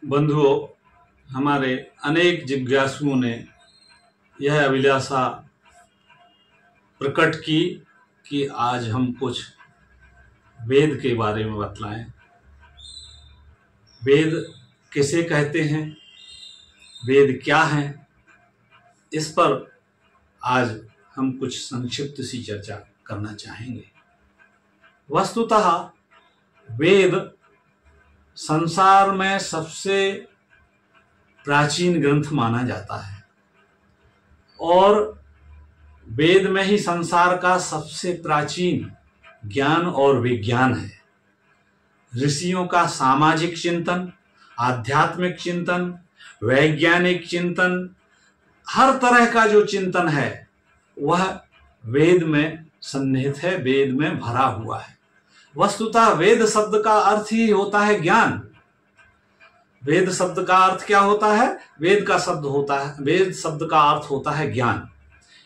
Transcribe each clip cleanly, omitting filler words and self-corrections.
बंधुओं, हमारे अनेक जिज्ञासुओं ने यह अभिलाषा प्रकट की कि आज हम कुछ वेद के बारे में बतलाएं। वेद किसे कहते हैं, वेद क्या हैं, इस पर आज हम कुछ संक्षिप्त सी चर्चा करना चाहेंगे। वस्तुतः वेद संसार में सबसे प्राचीन ग्रंथ माना जाता है और वेद में ही संसार का सबसे प्राचीन ज्ञान और विज्ञान है। ऋषियों का सामाजिक चिंतन, आध्यात्मिक चिंतन, वैज्ञानिक चिंतन, हर तरह का जो चिंतन है वह वेद में सन्निहित है, वेद में भरा हुआ है। वस्तुतः वेद शब्द का अर्थ ही होता है ज्ञान। वेद शब्द का अर्थ क्या होता है? वेद शब्द का अर्थ होता है ज्ञान।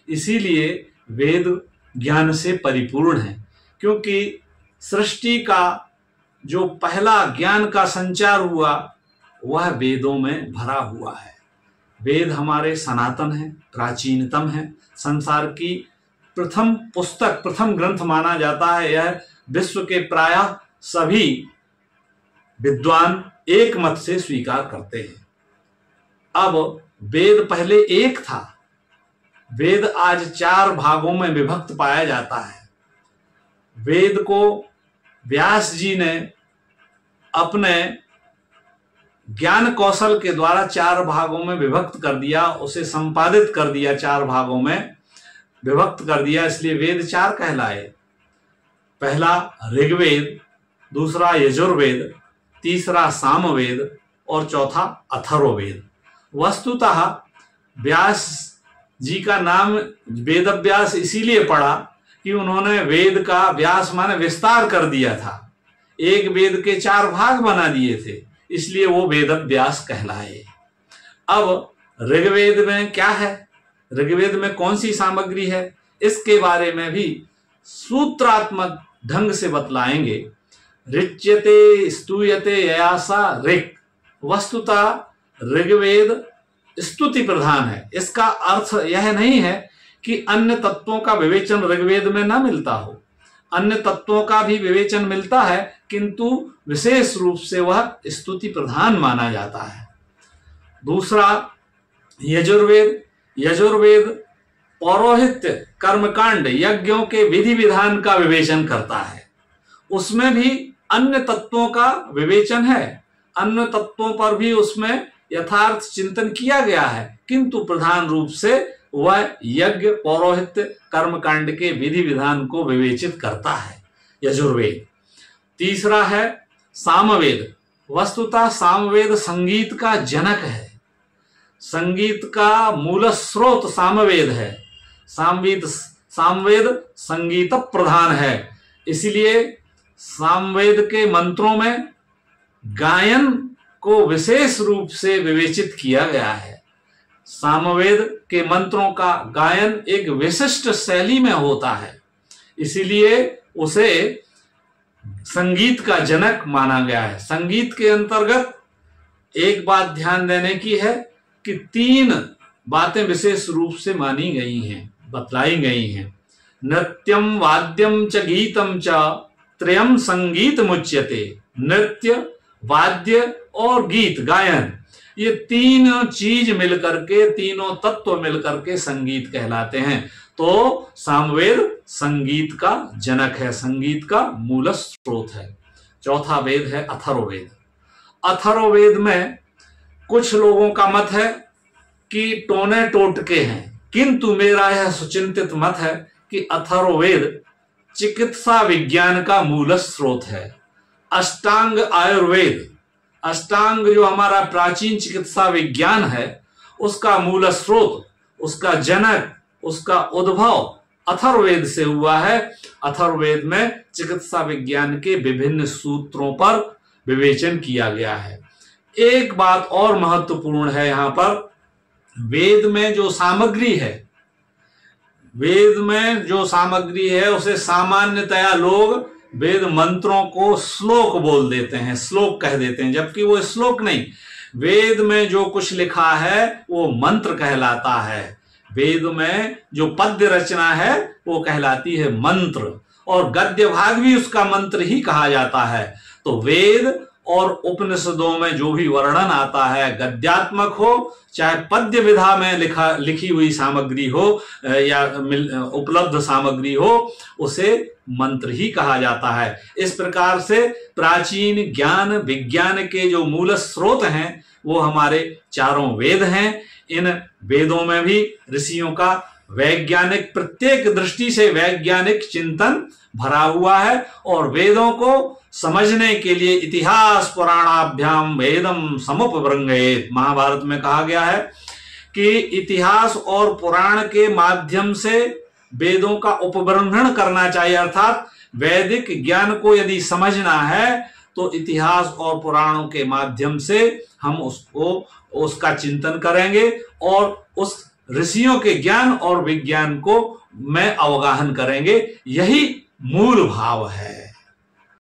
इसीलिए वेद ज्ञान से परिपूर्ण है, क्योंकि सृष्टि का जो पहला ज्ञान का संचार हुआ वह वेदों में भरा हुआ है। वेद हमारे सनातन है, प्राचीनतम है, संसार की प्रथम पुस्तक, प्रथम ग्रंथ माना जाता है। यह विश्व के प्रायः सभी विद्वान एक मत से स्वीकार करते हैं। अब वेद पहले एक था, वेद आज 4 भागों में विभक्त पाया जाता है। वेद को व्यास जी ने अपने ज्ञान कौशल के द्वारा 4 भागों में विभक्त कर दिया, उसे संपादित कर दिया, 4 भागों में विभक्त कर दिया, इसलिए वेद 4 कहलाए। पहला ऋग्वेद, दूसरा यजुर्वेद, तीसरा सामवेद और चौथा अथर्ववेद। वस्तुतः व्यास जी का नाम वेदव्यास इसीलिए पड़ा कि उन्होंने वेद का, व्यास माने विस्तार कर दिया था, एक वेद के 4 भाग बना दिए थे, इसलिए वो वेदव्यास कहलाए। अब ऋग्वेद में क्या है, ऋग्वेद में कौन सी सामग्री है, इसके बारे में भी सूत्रात्मक ढंग से बतलाएंगे। ऋच्यते स्तूयते ययासा ऋक्। वस्तुतः ऋग्वेद स्तुति प्रधान है। इसका अर्थ यह नहीं है कि अन्य तत्वों का विवेचन ऋग्वेद में न मिलता हो, अन्य तत्वों का भी विवेचन मिलता है, किंतु विशेष रूप से वह स्तुति प्रधान माना जाता है। दूसरा यजुर्वेद। यजुर्वेद पौरोहित्य, कर्मकांड, यज्ञों के विधि विधान का विवेचन करता है। उसमें भी अन्य तत्वों का विवेचन है, अन्य तत्वों पर भी उसमें यथार्थ चिंतन किया गया है, किंतु प्रधान रूप से वह यज्ञ, पौरोहित्य, कर्मकांड के विधि विधान को विवेचित करता है यजुर्वेद। तीसरा है सामवेद। वस्तुतः सामवेद संगीत का जनक है, संगीत का मूल स्रोत सामवेद है। सामवेद संगीत प्रधान है, इसलिए सामवेद के मंत्रों में गायन को विशेष रूप से विवेचित किया गया है। सामवेद के मंत्रों का गायन एक विशिष्ट शैली में होता है, इसीलिए उसे संगीत का जनक माना गया है। संगीत के अंतर्गत एक बात ध्यान देने की है कि 3 बातें विशेष रूप से मानी गई हैं, बतलाई गई हैं। नृत्यम वाद्यम च गीतम च त्रयम संगीत मुच्यते। नृत्य, वाद्य और गीत, गायन, ये 3 चीज मिलकर के, तीनों तत्व मिलकर के संगीत कहलाते हैं। तो सामवेद संगीत का जनक है, संगीत का मूल स्रोत है। चौथा वेद है अथर्ववेद। अथर्ववेद में कुछ लोगों का मत है कि टोने टोटके हैं, किंतु मेरा यह सुचिंतित मत है कि अथर्ववेद चिकित्सा विज्ञान का मूल स्रोत है। अष्टांग आयुर्वेद, अष्टांग जो हमारा प्राचीन चिकित्सा विज्ञान है, उसका मूल स्रोत, उसका जनक, उसका उद्भव अथर्ववेद से हुआ है। अथर्ववेद में चिकित्सा विज्ञान के विभिन्न सूत्रों पर विवेचन किया गया है। एक बात और महत्वपूर्ण है यहां पर, वेद में जो सामग्री है, वेद में जो सामग्री है उसे सामान्यतया लोग वेद मंत्रों को श्लोक बोल देते हैं, श्लोक कह देते हैं, जबकि वो श्लोक नहीं, वेद में जो कुछ लिखा है वो मंत्र कहलाता है। वेद में जो पद्य रचना है वो कहलाती है मंत्र, और गद्य भाग भी उसका मंत्र ही कहा जाता है। तो वेद और उपनिषदों में जो भी वर्णन आता है, गद्यात्मक हो चाहे पद्य विधा में लिखी हुई सामग्री हो या उपलब्ध सामग्री हो, उसे मंत्र ही कहा जाता है। इस प्रकार से प्राचीन ज्ञान विज्ञान के जो मूल स्रोत हैं वो हमारे चारों वेद हैं। इन वेदों में भी ऋषियों का वैज्ञानिक, प्रत्येक दृष्टि से वैज्ञानिक चिंतन भरा हुआ है, और वेदों को समझने के लिए इतिहास पुराणाभ्याम वेदम समुपबृंहेत, महाभारत में कहा गया है कि इतिहास और पुराण के माध्यम से वेदों का उपबृंहण करना चाहिए। अर्थात वैदिक ज्ञान को यदि समझना है तो इतिहास और पुराणों के माध्यम से हम उसका चिंतन करेंगे और उस ऋषियों के ज्ञान और विज्ञान को में अवगाहन करेंगे। यही मूल भाव है।